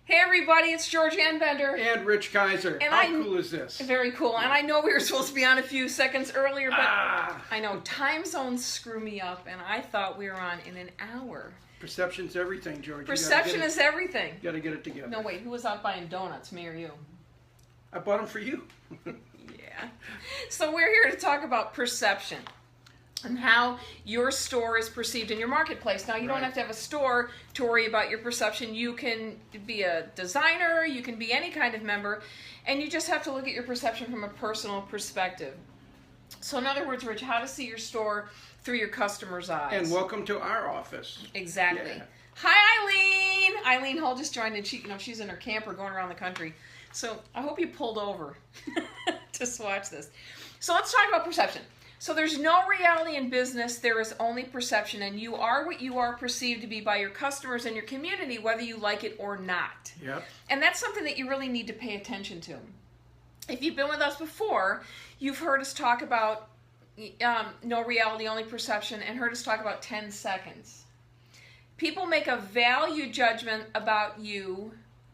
Hey everybody, it's George Bender. And Rich Kizer. And How cool is this? Very cool. And I know we were supposed to be on a few seconds earlier, but I know time zones screw me up, and I thought we were on in an hour. Perception's everything, George. Perception is everything. You gotta get it together. No, wait, who was out buying donuts, me or you? I bought them for you. Yeah. So we're here to talk about perception and how your store is perceived in your marketplace. Now, you don't have to have a store to worry about your perception. You can be a designer, you can be any kind of member, and you just have to look at your perception from a personal perspective. So in other words, Rich, how to see your store through your customer's eyes. And welcome to our office. Exactly. Yeah. Hi, Eileen. Eileen Hull just joined, and she's in her camper going around the country. So I hope you pulled over to watch this. So let's talk about perception. So there's no reality in business, there is only perception, and you are what you are perceived to be by your customers and your community, whether you like it or not. Yep. And that's something that you really need to pay attention to. If you've been with us before, you've heard us talk about no reality, only perception, and heard us talk about 10 seconds. People make a value judgment about you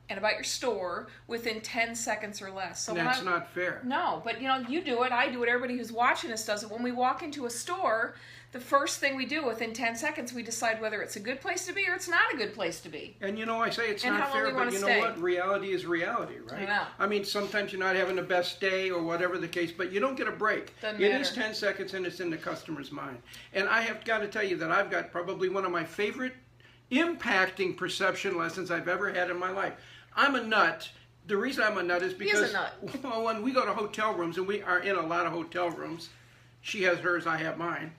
and about your store within 10 seconds or less. So that's not fair. No, but you do it, I do it, everybody who's watching us does it. When we walk into a store, the first thing we do within 10 seconds, we decide whether it's a good place to be or it's not a good place to be. And I say it's not fair, but you know what? Reality is reality, right? Yeah. I mean, sometimes you're not having the best day or whatever the case, but you don't get a break. Doesn't matter. It is 10 seconds and it's in the customer's mind. And I have got to tell you that I've got probably one of my favorite impacting perception lessons I've ever had in my life. I'm a nut. The reason I'm a nut is because he is a nut. Well, when we go to hotel rooms, and we are in a lot of hotel rooms, she has hers, I have mine.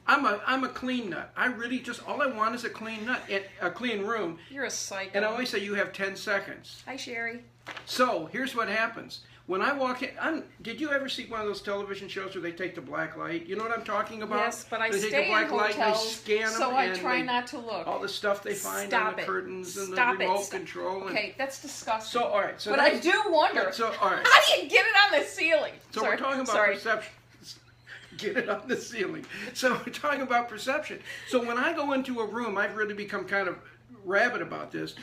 I'm a clean nut. I really just, all I want is a clean nut, a clean room. You're a psycho. And I always say you have 10 seconds. Hi, Sherry. So here's what happens. When I walk in, did you ever see one of those television shows where they take the black light? You know what I'm talking about? Yes, but I they stay take the black in light hotels, and they scan them, so I and try not to look. All the stuff they find on the curtains and the remote control. Okay, that's disgusting. So all right, so but I do wonder. So all right. How do you get it on the ceiling? So we're talking about perception. Get it on the ceiling. So we're talking about perception. So when I go into a room, I've really become kind of rabid about this.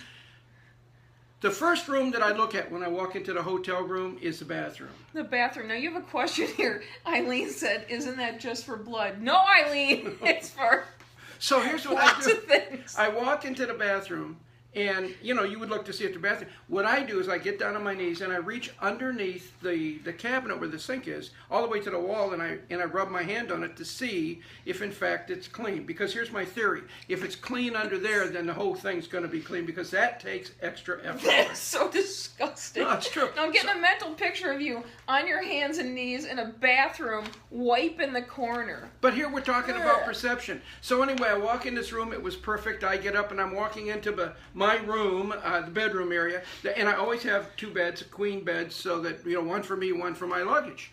The first room that I look at when I walk into the hotel room is the bathroom. The bathroom. Now you have a question here. Eileen said, "Isn't that just for blood?" No, Eileen, it's for so here's what lots I do. Of things. I walk into the bathroom, and you would look to see if the bathroom. What I do is I get down on my knees and I reach underneath the cabinet where the sink is, all the way to the wall, and I rub my hand on it to see if in fact it's clean. Because here's my theory: if it's clean under there, then the whole thing's going to be clean because that takes extra effort. That's so disgusting. No, it's true. Now I'm getting a mental picture of you on your hands and knees in a bathroom, wiping the corner. But here we're talking about perception. So anyway, I walk in this room. It was perfect. I get up and I'm walking into my room, the bedroom area, and I always have two beds, queen beds, so that, one for me, one for my luggage.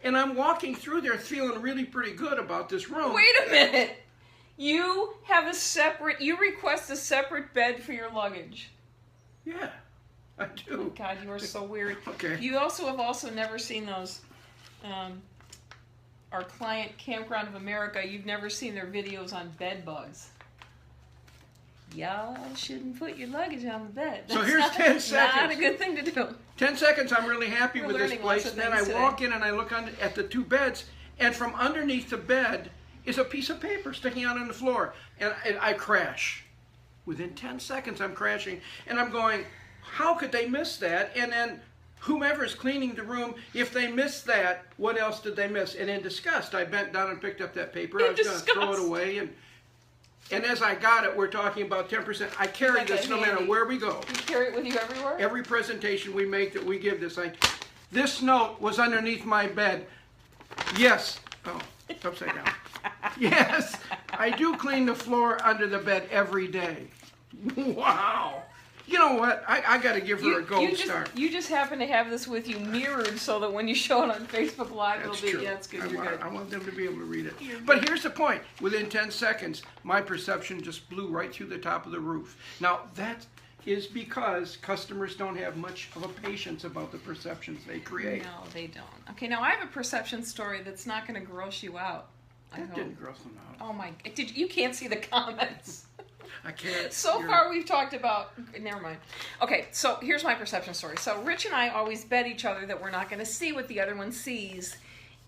And I'm walking through there feeling really pretty good about this room. Wait a minute. You request a separate bed for your luggage. Yeah, I do. Oh God, you are so weird. Okay. You have never seen those, our client Campground of America, you've never seen their videos on bed bugs. Y'all shouldn't put your luggage on the bed. So here's 10 seconds. Not a good thing to do. 10 seconds, I'm really happy with this place. And then I walk in and I look at the two beds, and from underneath the bed is a piece of paper sticking out on the floor. And I crash. Within 10 seconds, I'm crashing. And I'm going, how could they miss that? And then whomever is cleaning the room, if they missed that, what else did they miss? And in disgust, I bent down and picked up that paper. I was going to throw it away. And as I got it, we're talking about 10%. I carry this no matter where we go. You carry it with you everywhere? Every presentation we make that we give this, this note was underneath my bed. Yes. Oh, it's upside down. Yes, I do clean the floor under the bed every day. Wow. You know what? I got to give her a gold star. You just happen to have this with you mirrored so that when you show it on Facebook Live, it'll be, yeah, it's good. I want them to be able to read it. But here's the point. Within 10 seconds, my perception just blew right through the top of the roof. Now, that is because customers don't have much of a patience about the perceptions they create. No, they don't. Okay, now I have a perception story that's not going to gross you out. That didn't gross them out. Oh my, you can't see the comments. I can't. So far we've talked about, never mind. Okay, so here's my perception story. So Rich and I always bet each other that we're not going to see what the other one sees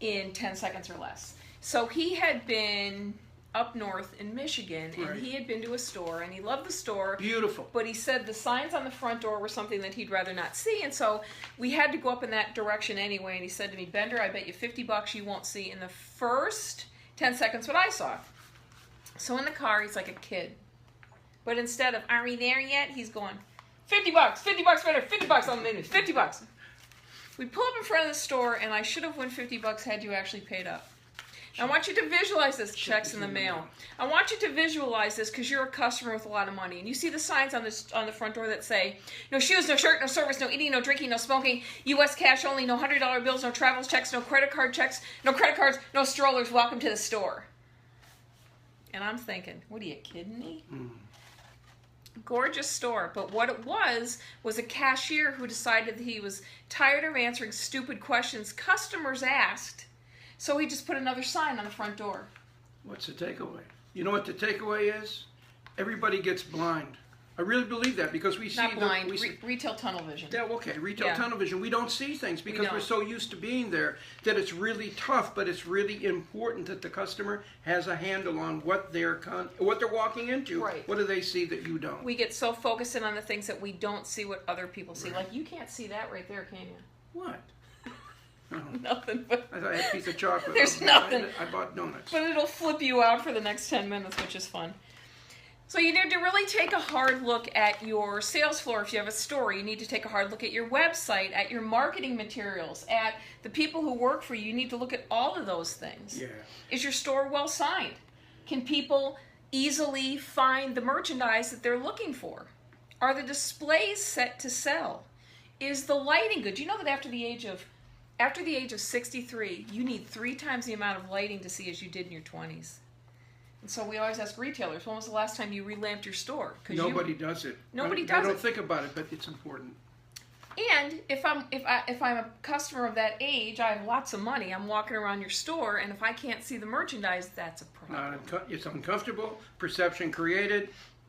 in 10 seconds or less. So he had been up north in Michigan, and he had been to a store, and he loved the store. Beautiful. But he said the signs on the front door were something that he'd rather not see, and so we had to go up in that direction anyway, and he said to me, Bender, I bet you $50 you won't see in the first 10 seconds what I saw. So in the car, he's like a kid. But instead of, are we there yet? He's going, $50, $50, Bender, $50 on the menu, $50. We pull up in front of the store, and I should have won $50 had you actually paid up. I want you to visualize this. Checks in the mail. I want you to visualize this because you're a customer with a lot of money, and you see the signs on the front door that say, no shoes, no shirt, no service, no eating, no drinking, no smoking, U.S. cash only, no $100 bills, no travel checks, no credit card checks, no credit cards, no strollers. Welcome to the store. And I'm thinking, what are you kidding me? Gorgeous store, but what it was a cashier who decided that he was tired of answering stupid questions customers asked. So he just put another sign on the front door. What's the takeaway? You know what the takeaway is? Everybody gets blind. I really believe that because we see... Not blind, retail tunnel vision. Yeah, okay, retail tunnel vision. We don't see things because we're so used to being there that it's really tough, but it's really important that the customer has a handle on what they're walking into. Right. What do they see that you don't? We get so focused in on the things that we don't see what other people see. Like, you can't see that right there, can you? What? Oh. Nothing but... I thought I had a piece of chocolate. There's nothing. I bought donuts. But it'll flip you out for the next 10 minutes, which is fun. So you need to really take a hard look at your sales floor. If you have a store, you need to take a hard look at your website, at your marketing materials, at the people who work for you. You need to look at all of those things. Yeah. Is your store well signed? Can people easily find the merchandise that they're looking for? Are the displays set to sell? Is the lighting good? Do you know that after the age of 63, you need 3 times the amount of lighting to see as you did in your 20s? And so we always ask retailers, when was the last time you relamped your store? Nobody does it. Nobody does it. I don't think about it, but it's important. And if I'm a customer of that age, I have lots of money. I'm walking around your store, and if I can't see the merchandise, that's a problem. It's uncomfortable. Perception created.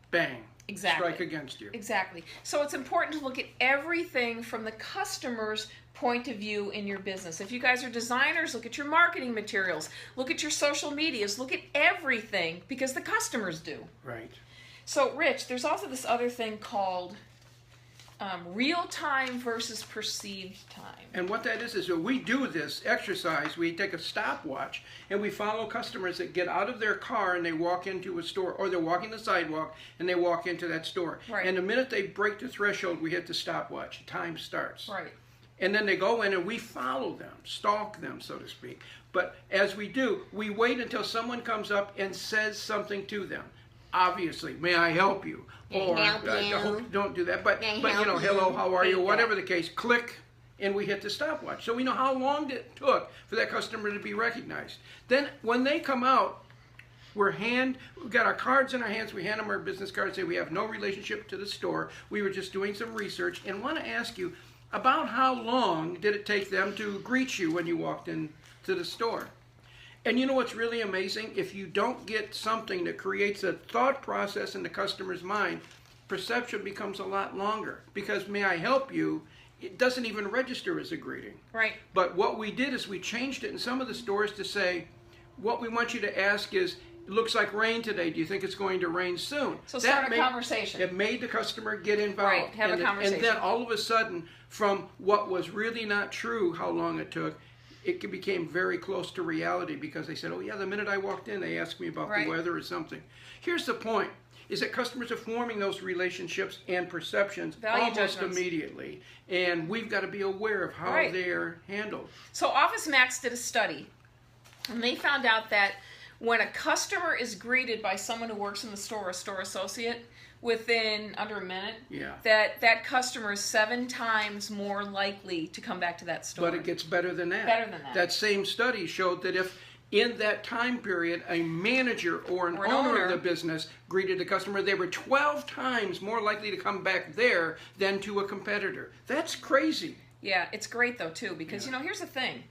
Bang. Exactly. Strike against you. Exactly. So it's important to look at everything from the customer's point of view in your business. If you guys are designers, look at your marketing materials. Look at your social medias. Look at everything because the customers do. Right. So, Rich, there's also this other thing called real time versus perceived time. And what that is when we do this exercise, we take a stopwatch and we follow customers that get out of their car and they walk into a store, or they're walking the sidewalk and they walk into that store. Right. And the minute they break the threshold, we hit the stopwatch. Time starts. Right. And then they go in and we follow them, stalk them, so to speak. But as we do, we wait until someone comes up and says something to them. Obviously, may I help you? Or don't do that. But hello, how are you? Whatever the case, click, and we hit the stopwatch. So we know how long it took for that customer to be recognized. Then when they come out, we've got our cards in our hands. We hand them our business cards, say we have no relationship to the store. We were just doing some research and want to ask you, about how long did it take them to greet you when you walked into the store? And you know what's really amazing? If you don't get something that creates a thought process in the customer's mind, perception becomes a lot longer. Because may I help you, it doesn't even register as a greeting. Right. But what we did is we changed it in some of the stores to say, what we want you to ask is, it looks like rain today. Do you think it's going to rain soon? So start a conversation. It made the customer get involved. Right, have a conversation. And then all of a sudden, from what was really not true, how long it took, it became very close to reality because they said, oh yeah, the minute I walked in, they asked me about the weather or something. Here's the point, is that customers are forming those relationships and perceptions almost immediately. And we've got to be aware of how they're handled. So Office Max did a study, and they found out that when a customer is greeted by someone who works in the store, a store associate, within under a minute, that customer is 7 times more likely to come back to that store. But it gets better than that. Better than that. That same study showed that if in that time period a manager or an owner of the business greeted a customer, they were 12 times more likely to come back there than to a competitor. That's crazy. Yeah, it's great though too because here's the thing.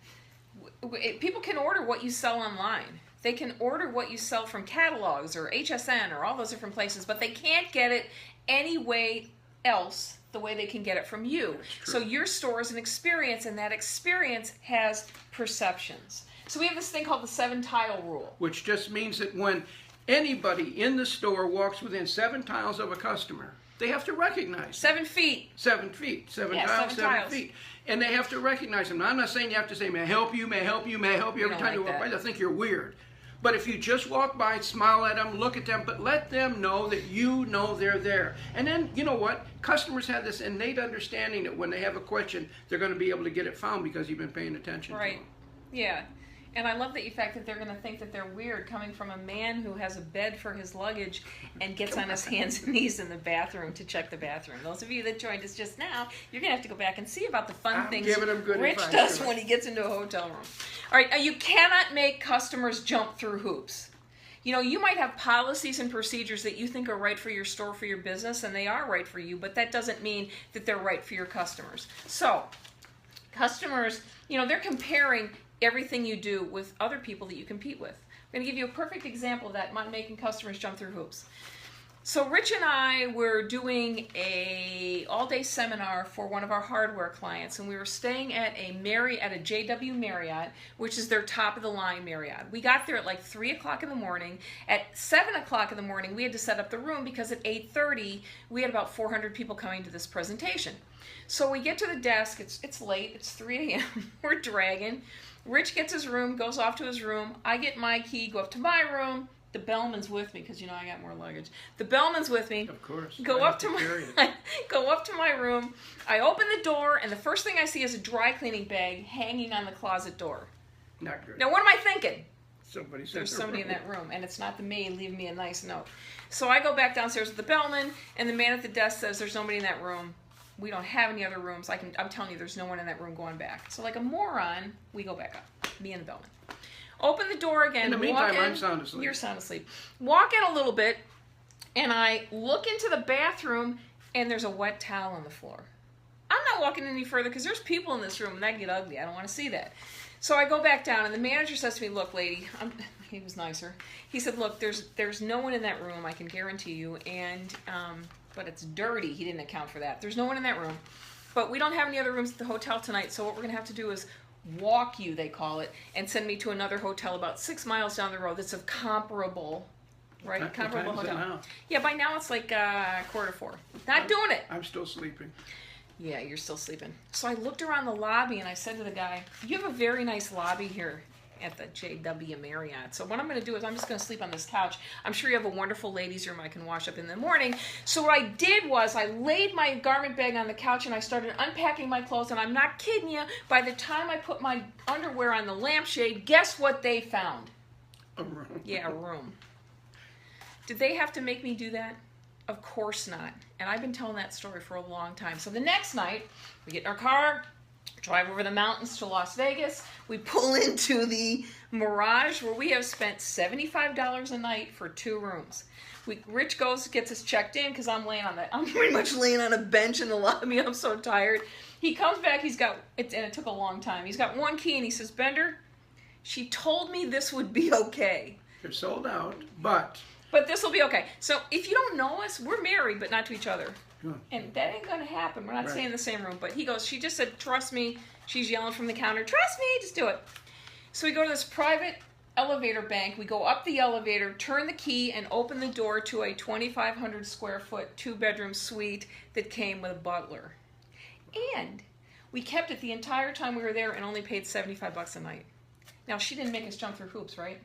People can order what you sell online. They can order what you sell from catalogs or HSN or all those different places, but they can't get it any way else the way they can get it from you. So your store is an experience, and that experience has perceptions. So we have this thing called the 7-tile rule. Which just means that when anybody in the store walks within 7 tiles of a customer, they have to recognize 7 feet. 7 feet. 7 tiles, 7 feet. And they have to recognize them. Now, I'm not saying you have to say, may I help you, may I help you, may I help you. Every time you walk by, they'll think you're weird. But if you just walk by, smile at them, look at them, but let them know that you know they're there. And then, you know what? Customers have this innate understanding that when they have a question, they're going to be able to get it found because you've been paying attention to them. Yeah. And I love the fact that they're going to think that they're weird coming from a man who has a bed for his luggage and gets on his hands and knees in the bathroom to check the bathroom. Those of you that joined us just now, you're going to have to go back and see about the fun things Rich does when he gets into a hotel room. All right, you cannot make customers jump through hoops. You know, you might have policies and procedures that you think are right for your store, for your business, and they are right for you, but that doesn't mean that they're right for your customers. So, customers, you know, they're comparing everything you do with other people that you compete with. I'm going to give you a perfect example of that, making customers jump through hoops. So Rich and I were doing a all-day seminar for one of our hardware clients, and we were staying at a JW Marriott, which is their top-of-the-line Marriott. We got there at like 3 o'clock in the morning. At 7 o'clock in the morning, we had to set up the room because at 8:30, we had about 400 people coming to this presentation. So we get to the desk. It's late. It's 3 a.m. We're dragging. Rich gets his room, goes off to his room. I get my key, go up to my room. The bellman's with me because, you know, I got more luggage. The bellman's with me. Of course. Go up to my room. I open the door, and the first thing I see is a dry cleaning bag hanging on the closet door. Not good. Now, what am I thinking? There's somebody in that room, and it's not the maid leaving me a nice note. So I go back downstairs with the bellman, and the man at the desk says, there's nobody in that room. We don't have any other rooms. I'm telling you, there's no one in that room going back. So like a moron, we go back up, me and the bellman. Open the door again. In the meantime, I'm sound asleep. You're sound asleep. Walk in a little bit, and I look into the bathroom, and there's a wet towel on the floor. I'm not walking any further because there's people in this room, and that get ugly. I don't want to see that. So I go back down, and the manager says to me, look, lady, he was nicer. He said, look, there's no one in that room, I can guarantee you, and but it's dirty. He didn't account for that. There's no one in that room. But we don't have any other rooms at the hotel tonight, so what we're going to have to do is walk you, they call it, and send me to another hotel about 6 miles down the road that's a comparable, right? Comparable hotel. Yeah, by now it's like 3:45. Not doing it. I'm still sleeping. Yeah, you're still sleeping. So I looked around the lobby and I said to the guy, you have a very nice lobby here at the JW Marriott. So what I'm going to do is I'm just going to sleep on this couch. I'm sure you have a wonderful ladies' room I can wash up in the morning. So what I did was I laid my garment bag on the couch and I started unpacking my clothes, and I'm not kidding you, by the time I put my underwear on the lampshade, guess what they found? A room. Yeah, a room. Did they have to make me do that? Of course not. And I've been telling that story for a long time. So the next night, we get in our car, drive over the mountains to Las Vegas. We pull into the Mirage, where we have spent $75 a night for 2 rooms. Rich goes, gets us checked in because I'm pretty much laying on a bench in the lobby. I'm so tired. He comes back. And it took a long time. He's got 1 key, and he says, Bender, she told me this would be okay. You're sold out, but this will be okay. So if you don't know us, we're married, but not to each other. And that ain't going to happen. We're not staying in the same room. But he goes, she just said, trust me. She's yelling from the counter, trust me, just do it. So we go to this private elevator bank. We go up the elevator, turn the key, and open the door to a 2,500 square foot 2-bedroom suite that came with a butler. And we kept it the entire time we were there and only paid $75 a night. Now, she didn't make us jump through hoops, right?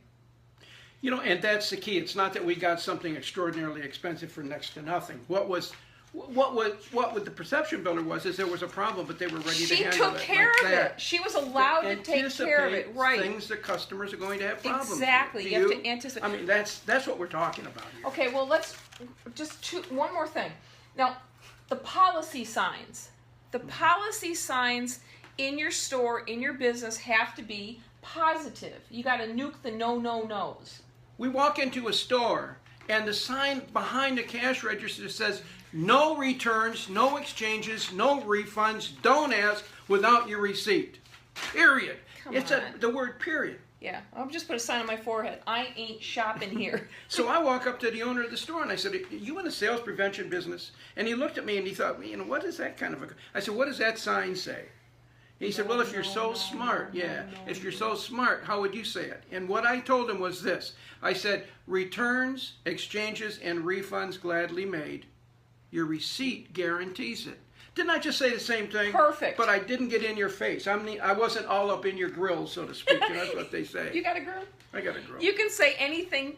You know, and that's the key. It's not that we got something extraordinarily expensive for next to nothing. What the perception builder was is there was a problem, but they were ready to handle it. She took care of it. She was allowed to take care of it, right? Things that customers are going to have problems with. Exactly. You have to anticipate. I mean, that's what we're talking about here. Okay, well, let's one more thing. Now, the policy signs. The policy signs in your store, in your business, have to be positive. You got to nuke the no-no-nos. We walk into a store, and the sign behind the cash register says, no returns, no exchanges, no refunds, don't ask without your receipt. Period. The word period. Yeah, I'll just put a sign on my forehead. I ain't shopping here. So I walk up to the owner of the store and I said, "Are you in the sales prevention business?" And he looked at me and he thought, what is that kind of a... I said, "What does that sign say?" And he said, "Well, if you're so smart, if you're so smart, how would you say it?" And what I told him was this. I said, "Returns, exchanges, and refunds gladly made. Your receipt guarantees it." Didn't I just say the same thing? Perfect. But I didn't get in your face. I wasn't all up in your grill, so to speak. That's what they say. You got a grill? I got a grill. You can say anything,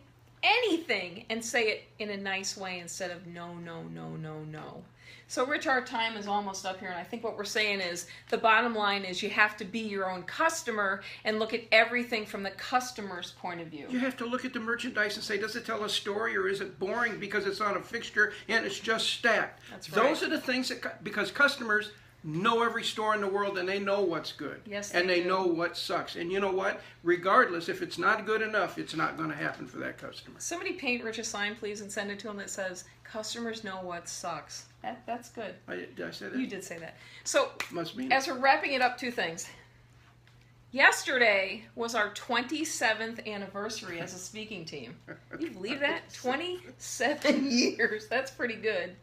and say it in a nice way instead of no, no, no, no, no. So, Rich, our time is almost up here, and I think what we're saying is the bottom line is you have to be your own customer and look at everything from the customer's point of view. You have to look at the merchandise and say, does it tell a story or is it boring because it's on a fixture and it's just stacked? That's right. Those are the things that, because customers know every store in the world and they know what's good. Yes, and they do. know what sucks. And you know what? Regardless, if it's not good enough, it's not going to happen for that customer. Somebody paint Rich a sign, please, and send it to him that says, "Customers know what sucks." That's good. Did I say that? You did say that. So, Must mean as we're wrapping it up, two things. Yesterday was our 27th anniversary as a speaking team. You believe that? 27 years. That's pretty good.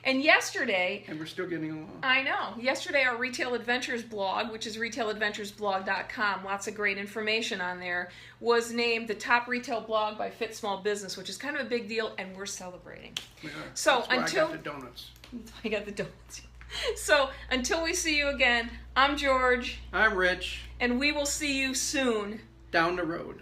And yesterday... And we're still getting along. I know. Yesterday, our Retail Adventures blog, which is retailadventuresblog.com, lots of great information on there, was named the top retail blog by Fit Small Business, which is kind of a big deal, and we're celebrating. We are. So That's why until... I got the donuts. I got the donuts. So, until we see you again, I'm George. I'm Rich. And we will see you soon. Down the road.